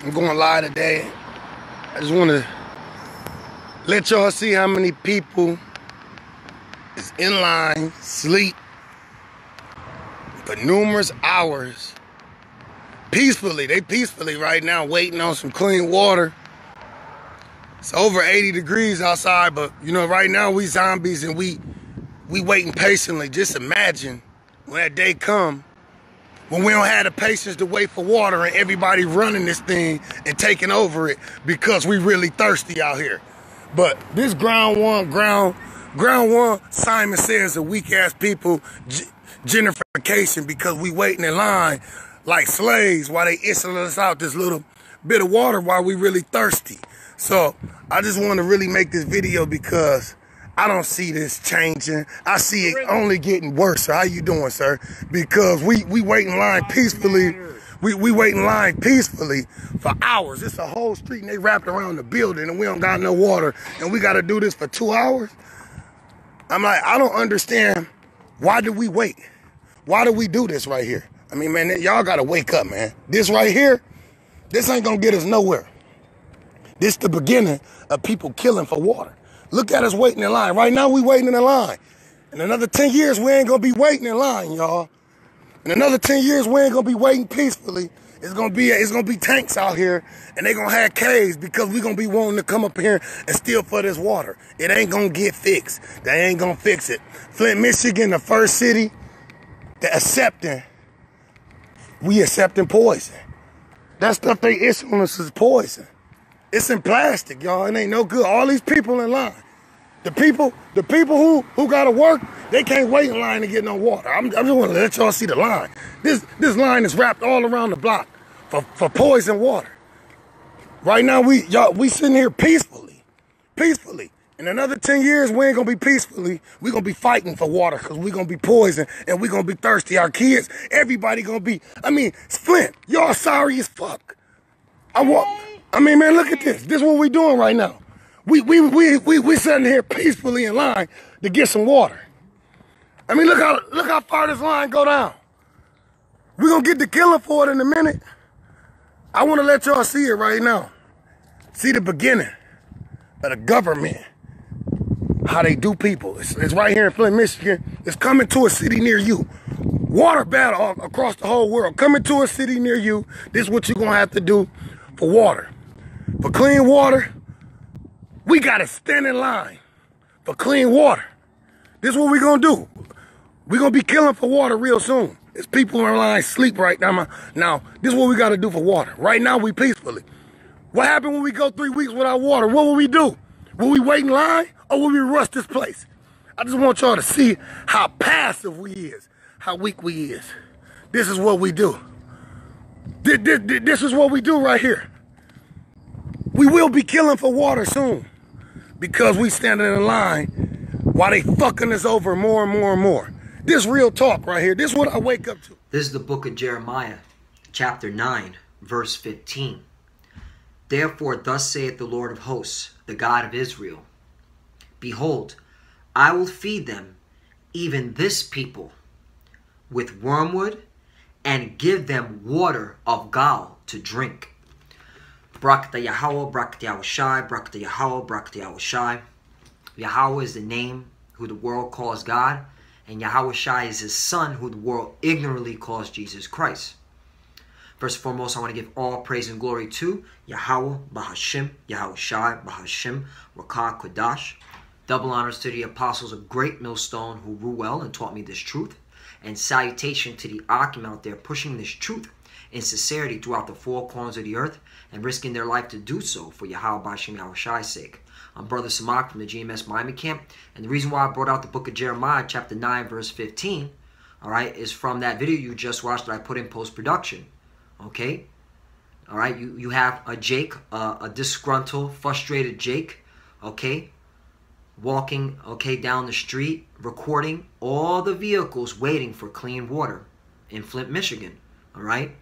I'm going live today. I just want to let y'all see how many people is in line, sleep for numerous hours peacefully. They peacefully right now waiting on some clean water. It's over 80 degrees outside, but you know, right now we zombies and we waiting patiently. Just imagine when that day come when we don't have the patience to wait for water and everybody running this thing and taking over it because we really thirsty out here. But this ground one, Simon says, a weak ass people gentrification because we waiting in line like slaves while they issuing us out this little bit of water while we really thirsty. So I just want to really make this video because I don't see this changing. I see it only getting worse. So how you doing, sir? Because we wait in line peacefully. We wait in line peacefully for hours. It's a whole street and they wrapped around the building and we don't got no water and we got to do this for 2 hours. I'm like, I don't understand. Why do we wait? Why do we do this right here? I mean, man, y'all got to wake up, man. This right here, this ain't going to get us nowhere. This the beginning of people killing for water. Look at us waiting in line. Right now, we waiting in the line. In another 10 years, we ain't going to be waiting in line, y'all. In another 10 years, we ain't going to be waiting peacefully. It's going to be tanks out here, and they going to have caves because we going to be wanting to come up here and steal for this water. It ain't going to get fixed. They ain't going to fix it. Flint, Michigan, the first city that we accepting poison. That stuff they issuing us is poison. It's in plastic, y'all. It ain't no good. All these people in line. The people who gotta work, they can't wait in line to get no water. I just want to let y'all see the line. This line is wrapped all around the block for poison water. Right now we sitting here peacefully. In another 10 years, we ain't gonna be peacefully. We gonna be fighting for water because we gonna be poisoned and we gonna be thirsty. Our kids, everybody gonna be. I mean, Flint, y'all sorry as fuck. I mean, man, look at this. This is what we doing right now. We sitting here peacefully in line to get some water. I mean, look how far this line go down. We gonna get to killing for it in a minute. I want to let y'all see it right now. See the beginning of the government, how they do people. It's right here in Flint, Michigan. It's coming to a city near you. Water battle across the whole world. Coming to a city near you. This is what you're gonna have to do for water. For clean water, we gotta stand in line for clean water. This is what we gonna do. We gonna be killing for water real soon. There's people in line sleep right now. Now, this is what we gotta do for water. Right now, we peacefully. What happened when we go 3 weeks without water? What will we do? Will we wait in line or will we rush this place? I just want y'all to see how passive we is, how weak we is. This is what we do. This is what we do right here. We will be killing for water soon because we standing in line while they fucking us over more and more and more. This real talk right here. This is what I wake up to. This is the book of Jeremiah, chapter 9, verse 15. Therefore, thus saith the Lord of hosts, the God of Israel, behold, I will feed them, even this people, with wormwood, and give them water of gall to drink. Brakta Yahweh, Brakta Yahushai, Brakta Yahweh, Brakta Yahushai. Yahweh is the name who the world calls God, and Yahushai is his son who the world ignorantly calls Jesus Christ. First and foremost, I want to give all praise and glory to Yahweh, Bahashim, Yahushai, Bahashim, Rakah, Kodash. Double honors to the apostles of Great Millstone who rule well and taught me this truth. And salutation to the Akim out there pushing this truth in sincerity throughout the four corners of the earth and risking their life to do so for Yahweh Bashim Yahushai's sake. I'm Brother Samak from the GMS Miami camp, and the reason why I brought out the book of Jeremiah, chapter 9, verse 15, all right, is from that video you just watched that I put in post-production, okay? All right, you have a Jake, a disgruntled, frustrated Jake, okay, walking, okay, down the street, recording all the vehicles waiting for clean water in Flint, Michigan, all right?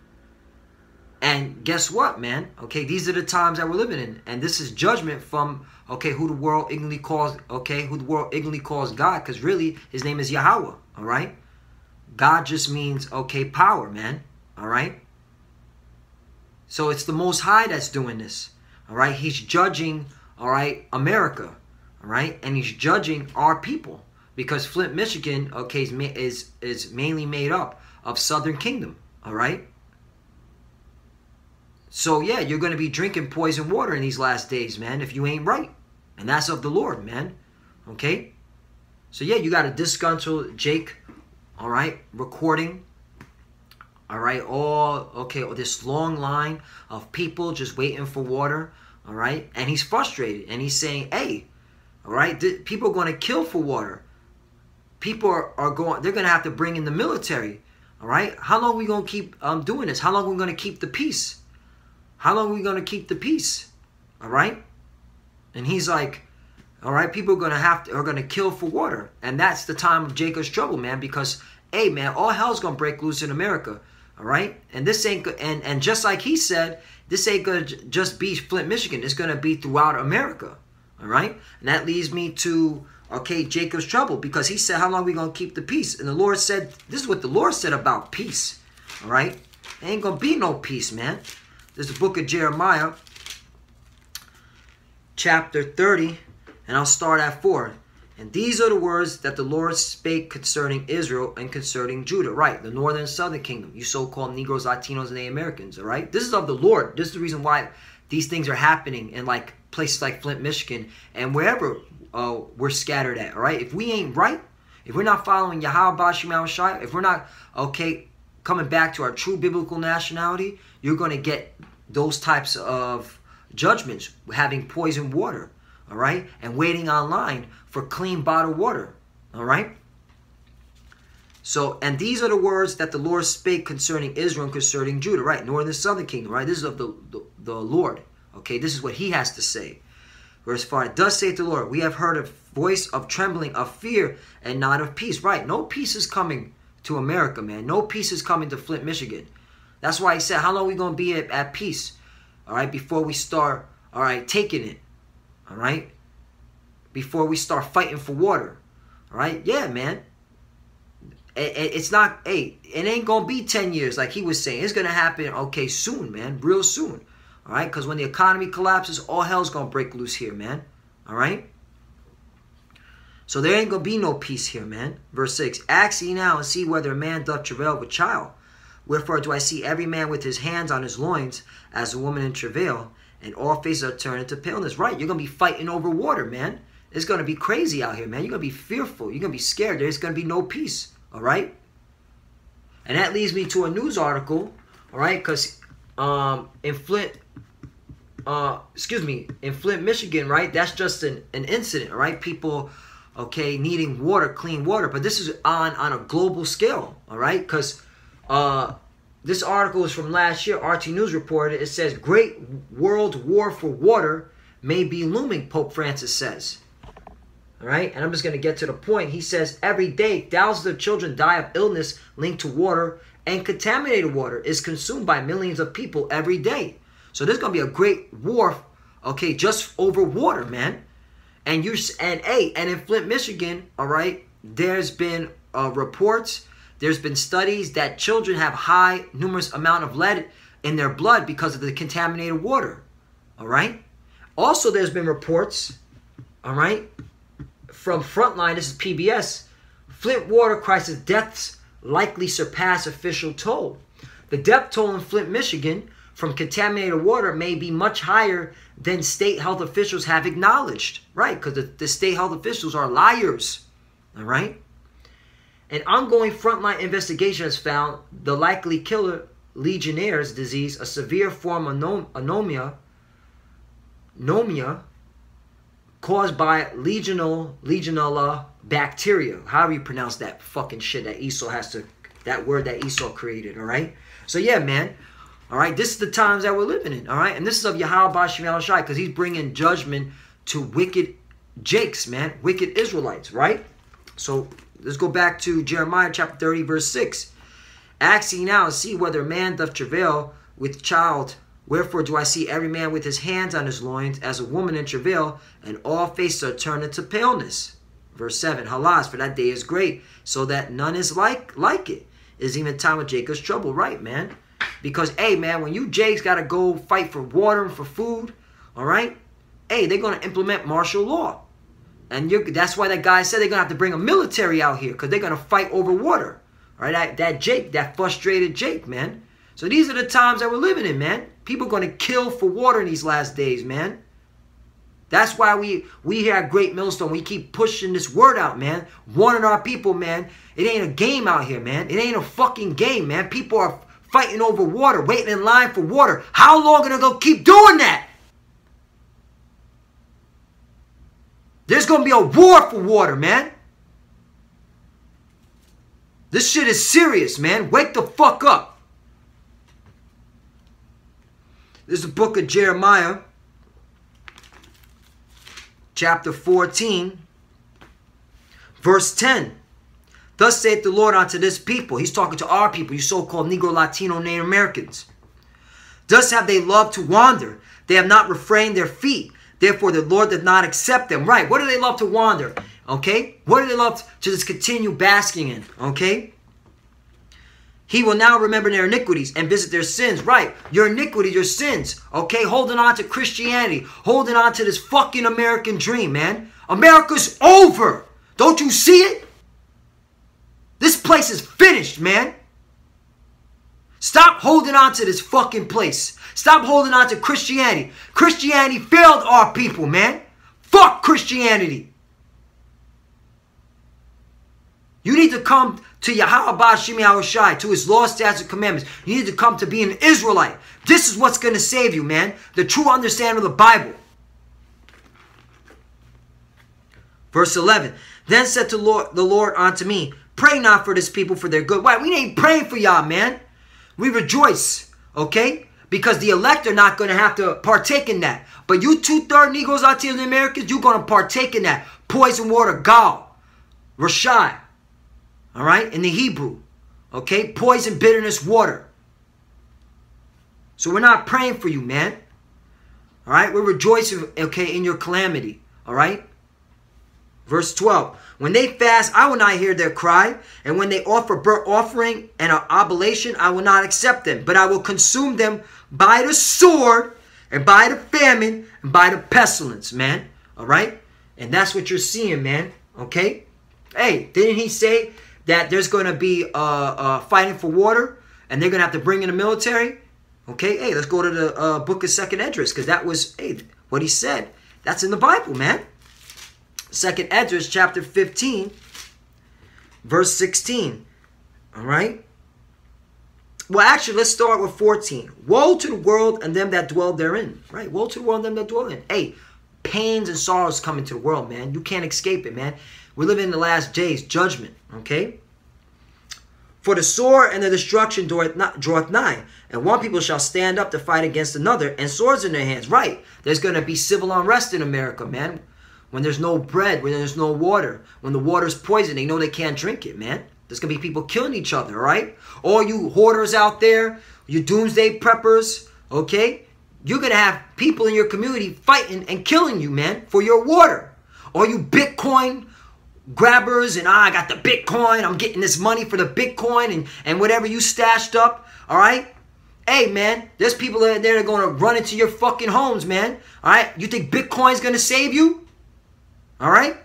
And guess what, man? Okay, these are the times that we're living in, and this is judgment from, okay, who the world ignorantly calls, okay, who the world ignorantly calls God, because really his name is Yahweh, all right? God just means, okay, power, man, all right? So it's the Most High that's doing this. All right. He's judging, all right, America. All right. And he's judging our people. Because Flint, Michigan, okay, is mainly made up of Southern Kingdom. All right. So, yeah, you're going to be drinking poison water in these last days, man, if you ain't right. And that's of the Lord, man. Okay? So, yeah, you got a disgruntled Jake, all right, recording. All right, this long line of people just waiting for water, all right? And he's frustrated, and he's saying, hey, all right, people are going to kill for water. People they're going to have to bring in the military, all right? How long are we going to keep doing this? How long are we going to keep the peace? How long are we going to keep the peace? All right? And he's like, all right, people are going to kill for water. And that's the time of Jacob's trouble, man, because, hey, man, all hell's going to break loose in America. All right? And this ain't and just like he said, this ain't going to just be Flint, Michigan. It's going to be throughout America. All right? And that leads me to, okay, Jacob's trouble, because he said, how long are we going to keep the peace? And the Lord said, this is what the Lord said about peace. All right? There ain't going to be no peace, man. This is the book of Jeremiah, chapter 30, and I'll start at 4. And these are the words that the Lord spake concerning Israel and concerning Judah. Right, the northern and southern kingdom, you so-called Negroes, Latinos, and Native Americans, all right? This is of the Lord. This is the reason why these things are happening in like places like Flint, Michigan, and wherever we're scattered at, all right? If we ain't right, if we're not following Yahweh Bashim Shai, if we're not, okay, coming back to our true biblical nationality, you're going to get those types of judgments, having poisoned water, all right, and waiting online for clean bottled water, all right. So, and these are the words that the Lord spake concerning Israel and concerning Judah, right, northern and southern kingdom, right. This is of the Lord, okay. This is what he has to say. Verse 5, thus saith the Lord, we have heard a voice of trembling, of fear, and not of peace, right. No peace is coming to America, man. No peace is coming to Flint, Michigan. That's why he said, how long are we going to be at peace, all right, before we start, all right, taking it, all right, before we start fighting for water, all right, yeah, man. It's not, hey, it ain't going to be 10 years like he was saying. It's going to happen, okay, soon, man, real soon, all right, because when the economy collapses, all hell's going to break loose here, man, all right. So there ain't going to be no peace here, man. Verse 6, ask ye now and see whether a man doth travail with child. Wherefore do I see every man with his hands on his loins as a woman in travail, and all faces are turned into paleness. Right, you're going to be fighting over water, man. It's going to be crazy out here, man. You're going to be fearful. You're going to be scared. There's going to be no peace, all right? And that leads me to a news article, all right? Because in Flint, in Flint, Michigan, right? That's just an incident, all right? People, okay, needing water, clean water. But this is on a global scale, all right? Because this article is from last year. RT News reported. It says, great world war for water may be looming, Pope Francis says. All right, and I'm just going to get to the point. He says, every day, thousands of children die of illness linked to water, and contaminated water is consumed by millions of people every day. So there's going to be a great war, okay, just over water, man. And in Flint, Michigan, all right, there's been reports, there's been studies that children have high, numerous amount of lead in their blood because of the contaminated water, all right? Also, there's been reports, all right, from Frontline, this is PBS, Flint water crisis deaths likely surpass official toll. The death toll in Flint, Michigan from contaminated water may be much higher than state health officials have acknowledged, right? Because the state health officials are liars, all right? An ongoing Frontline investigation has found the likely killer Legionnaire's disease, a severe form of pneumonia caused by Legionella bacteria. However you pronounce that fucking shit that Esau that word that Esau created, all right? So yeah, man, all right, this is the times that we're living in, all right? And this is of Yahweh Bashim Shai, because he's bringing judgment to wicked Jakes, man, wicked Israelites, right? So let's go back to Jeremiah chapter 30, verse 6. Ask ye now and see whether a man doth travail with child. Wherefore do I see every man with his hands on his loins as a woman in travail, and all faces are turned into paleness. Verse 7, Halas, for that day is great, so that none is like it. It is even time of Jacob's trouble. Right, man. Because, hey, man, when you Jakes got to go fight for water and for food, all right? Hey, they're going to implement martial law. And that's why that guy said they're going to have to bring a military out here because they're going to fight over water. All right? That Jake, that frustrated Jake, man. So these are the times that we're living in, man. People are going to kill for water in these last days, man. That's why we here at Great Millstone, we keep pushing this word out, man. Warning our people, man. It ain't a game out here, man. It ain't a fucking game, man. People are fighting over water, waiting in line for water. How long are they going to keep doing that? There's going to be a war for water, man. This shit is serious, man. Wake the fuck up. This is the book of Jeremiah, chapter 14, verse 10. Thus saith the Lord unto this people. He's talking to our people, you so-called Negro, Latino, Native Americans. Thus have they loved to wander. They have not refrained their feet. Therefore, the Lord did not accept them. Right. What do they love to wander? Okay. What do they love to just continue basking in? Okay. He will now remember their iniquities and visit their sins. Right. Your iniquities, your sins. Okay. Holding on to Christianity. Holding on to this fucking American dream, man. America's over. Don't you see it? This place is finished, man. Stop holding on to this fucking place. Stop holding on to Christianity. Christianity failed our people, man. Fuck Christianity. You need to come to Yahweh Shemi Yahushai, to his law, statutes, and commandments. You need to come to be an Israelite. This is what's going to save you, man. The true understanding of the Bible. Verse 11. Then said the Lord unto me, pray not for this people for their good. Why? We ain't praying for y'all, man. We rejoice, okay? Because the elect are not going to have to partake in that. But you 2/3 Negroes, Latinos, and Americans, you're going to partake in that. Poison water, gal, Rashai, all right, in the Hebrew, okay? Poison, bitterness, water. So we're not praying for you, man, all right? We're rejoicing, okay, in your calamity, all right? Verse 12. When they fast, I will not hear their cry. And when they offer burnt offering and an oblation, I will not accept them. But I will consume them by the sword and by the famine and by the pestilence, man. All right? And that's what you're seeing, man. Okay? Hey, didn't he say that there's going to be fighting for water and they're going to have to bring in the military? Okay? Hey, let's go to the book of 2nd Esdras because that was, hey, what he said. That's in the Bible, man. 2nd Esdras chapter 15, verse 16. All right? Well, actually, let's start with 14. Woe to the world and them that dwell therein. Right? Woe to the world and them that dwell in. Hey, pains and sorrows come into the world, man. You can't escape it, man. We're living in the last days, judgment. Okay? For the sword and the destruction draweth nigh. And one people shall stand up to fight against another, and swords in their hands. Right? There's going to be civil unrest in America, man. When there's no bread, when there's no water, when the water's poison, they know they can't drink it, man. There's going to be people killing each other, all right? All you hoarders out there, you doomsday preppers, okay? You're going to have people in your community fighting and killing you, man, for your water. All you Bitcoin grabbers and, I got the Bitcoin, I'm getting this money for the Bitcoin and whatever you stashed up, all right? Hey, man, there's people there that are going to run into your fucking homes, man, all right? You think Bitcoin's going to save you? All right?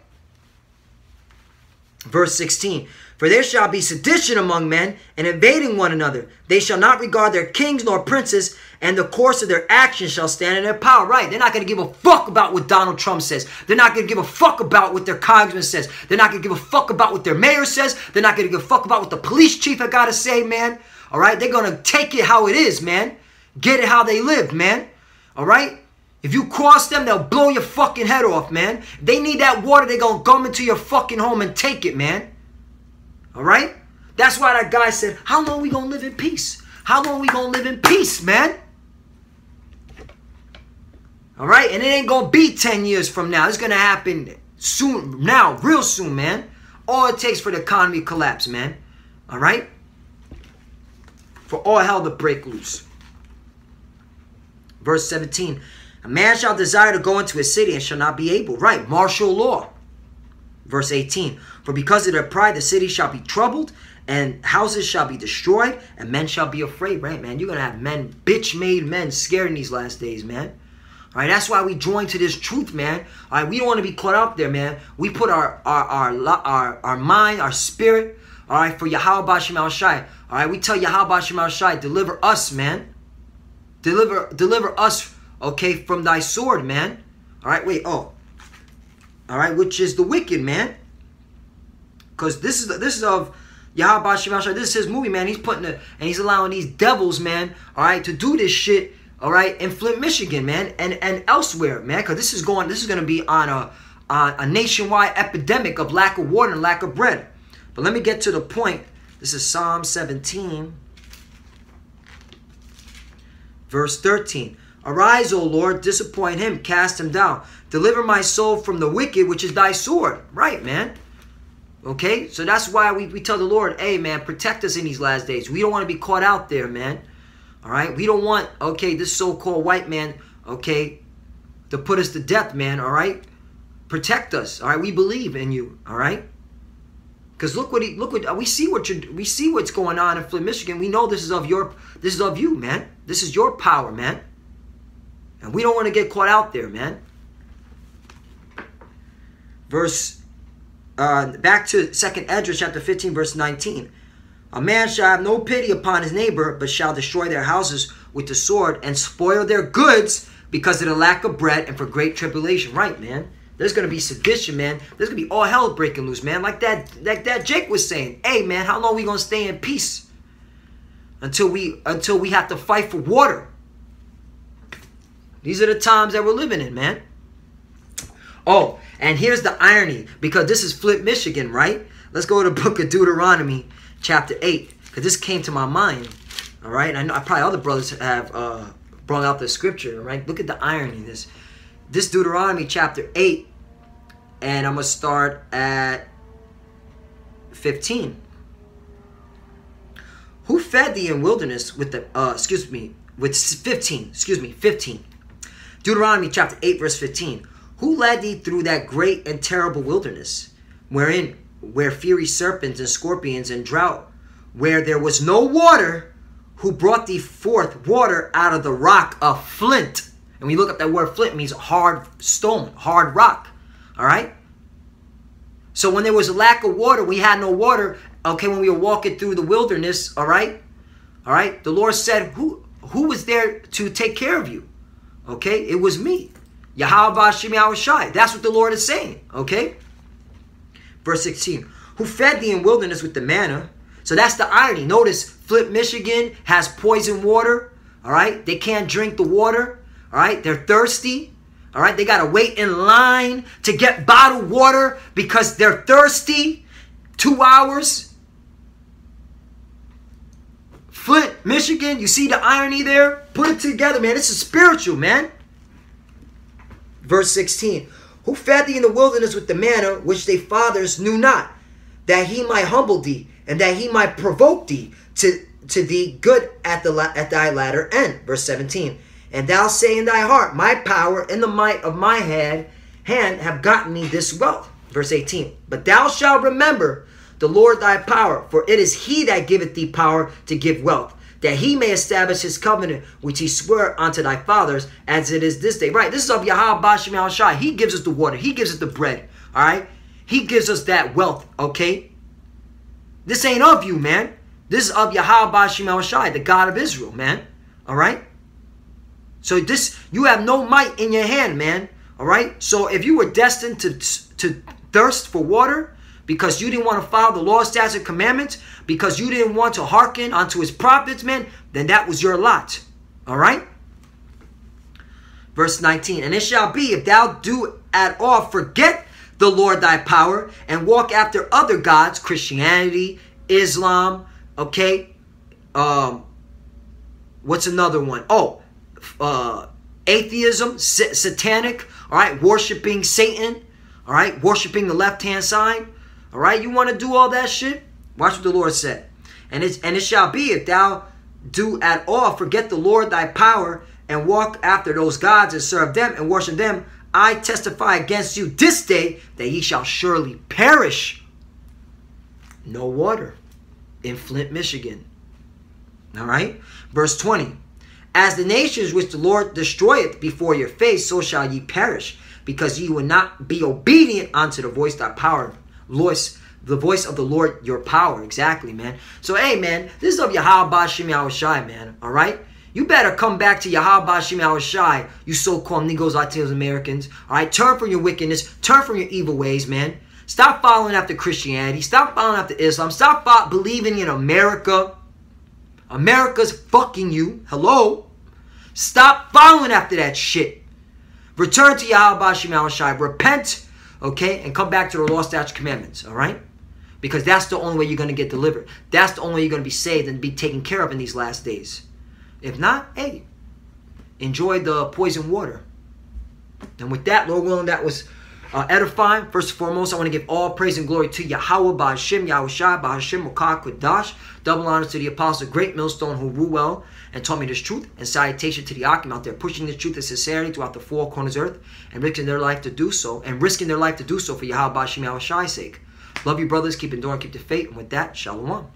Verse 16. For there shall be sedition among men and invading one another. They shall not regard their kings nor princes, and the course of their actions shall stand in their power. Right? They're not going to give a fuck about what Donald Trump says. They're not going to give a fuck about what their congressman says. They're not going to give a fuck about what their mayor says. They're not going to give a fuck about what the police chief got to say, man. All right? They're going to take it how it is, man. Get it how they lived, man. All right? If you cross them, they'll blow your fucking head off, man. If they need that water, they're going to come into your fucking home and take it, man. All right? That's why that guy said, how long we going to live in peace? How long we going to live in peace, man? All right? And it ain't going to be 10 years from now. It's going to happen soon, now, real soon, man. All it takes for the economy to collapse, man. All right? For all hell to break loose. Verse 17. A man shall desire to go into a city and shall not be able. Right, martial law. Verse 18, for because of their pride, the city shall be troubled, and houses shall be destroyed, and men shall be afraid, right, man? You're going to have men, bitch-made men, scared in these last days, man. All right, that's why we join to this truth, man. All right, we don't want to be caught up there, man. We put our mind, our spirit, all right, for Yahweh B'Shem Shai. All right, we tell Yahweh B'Shem Shai, deliver us, man. Deliver us, okay, from thy sword, man. All right, wait, oh. All right, which is the wicked, man. Because this is of Yahweh B'Shem Shai. This is his movie, man. He's putting and he's allowing these devils, man, all right, to do this shit, all right, in Flint, Michigan, man, and elsewhere, man. Because this is going to be on a nationwide epidemic of lack of water and lack of bread. But let me get to the point. This is Psalm 17, verse 13. Arise, O Lord, disappoint him, cast him down. Deliver my soul from the wicked, which is thy sword. Right, man. Okay? So that's why we tell the Lord, hey, man, protect us in these last days. We don't want to be caught out there, man. All right? We don't want, okay, this so-called white man, okay, to put us to death, man. All right? Protect us. All right? We believe in you. All right? Because look what we see what's going on in Flint, Michigan. We know this is of you, man. This is your power, man. And we don't want to get caught out there, man. Back to 2nd Esdras chapter 15, verse 19. A man shall have no pity upon his neighbor, but shall destroy their houses with the sword and spoil their goods because of the lack of bread and for great tribulation. Right, man. There's going to be sedition, man. There's going to be all hell breaking loose, man. Like that Jake was saying. Hey, man, how long are we going to stay in peace? Until we have to fight for water. These are the times that we're living in, man. Oh, and here's the irony. Because this is Flint, Michigan, right? Let's go to the book of Deuteronomy, chapter 8. Because this came to my mind. All right? I know probably other brothers have brought out the scripture, right? Look at the irony. This Deuteronomy, chapter 8. And I'm going to start at 15. Who fed thee in wilderness with the, 15. Deuteronomy chapter 8, verse 15. Who led thee through that great and terrible wilderness, where fiery serpents and scorpions and drought, where there was no water, who brought thee forth water out of the rock of flint? And when you look up that word flint, it means hard stone, hard rock. All right? So when there was a lack of water, we had no water, okay, when we were walking through the wilderness, all right? All right? The Lord said, who was there to take care of you? Okay? It was me. Yahweh B'Shem Shai. That's what the Lord is saying. Okay? Verse 16. Who fed thee in wilderness with the manna? So that's the irony. Notice, Flint, Michigan has poison water. All right? They can't drink the water. All right? They're thirsty. All right? They got to wait in line to get bottled water because they're thirsty. 2 hours. Flint, Michigan, you see the irony there? Put it together, man. This is spiritual, man. Verse 16. Who fed thee in the wilderness with the manna, which thy fathers knew not, that he might humble thee, and that he might provoke thee to thee good at thy latter end. Verse 17. And thou say in thy heart, my power and the might of my hand have gotten me this wealth. Verse 18. But thou shalt remember the Lord thy power, for it is he that giveth thee power to give wealth, that he may establish his covenant, which he swore unto thy fathers, as it is this day. Right, this is of Yahweh B'Shem Shai. He gives us the water. He gives us the bread. All right? He gives us that wealth, okay? This ain't of you, man. This is of Yahweh B'Shem Shai, the God of Israel, man. All right? So you have no might in your hand, man. All right? So if you were destined to thirst for water, because you didn't want to follow the law, statutes, and commandments, because you didn't want to hearken unto his prophets, man, then that was your lot. All right? Verse 19. And it shall be, if thou do at all forget the Lord thy power, and walk after other gods, Christianity, Islam, okay? What's another one? Oh, atheism, satanic, all right? Worshiping Satan, all right? Worshiping the left-hand side. All right, you want to do all that shit? Watch what the Lord said. And it shall be, if thou do at all forget the Lord thy power, and walk after those gods and serve them and worship them, I testify against you this day that ye shall surely perish. No water in Flint, Michigan. All right. Verse 20. As the nations which the Lord destroyeth before your face, so shall ye perish, because ye will not be obedient unto the voice of power. The voice of the Lord, your power. Exactly, man. So, hey, man, this is of Yahweh Shem Yahushai, man. All right? You better come back to Yahweh Shem Yahushai, you so-called Negroes, Latinos, Americans. All right? Turn from your wickedness. Turn from your evil ways, man. Stop following after Christianity. Stop following after Islam. Stop believing in America. America's fucking you. Hello? Stop following after that shit. Return to Yahweh Shem Yahushai. Repent, okay? And come back to the law, statutes, commandments, all right? Because that's the only way you're going to get delivered. That's the only way you're going to be saved and be taken care of in these last days. If not, hey, enjoy the poison water. And with that, Lord willing, that was edifying. First and foremost, I want to give all praise and glory to Yahweh, Ba'ashem, Yahushai, Ba'ashem, Mokah, Kodash. Double honor to the apostle, great millstone who rule well and taught me this truth. And salutation to the Akim out there pushing this truth and sincerity throughout the four corners of earth and risking their life to do so. And risking their life to do so for Yahweh, Ba'ashem, Yahushai's sake. Love you, brothers. Keep enduring, keep the faith. And with that, shalom.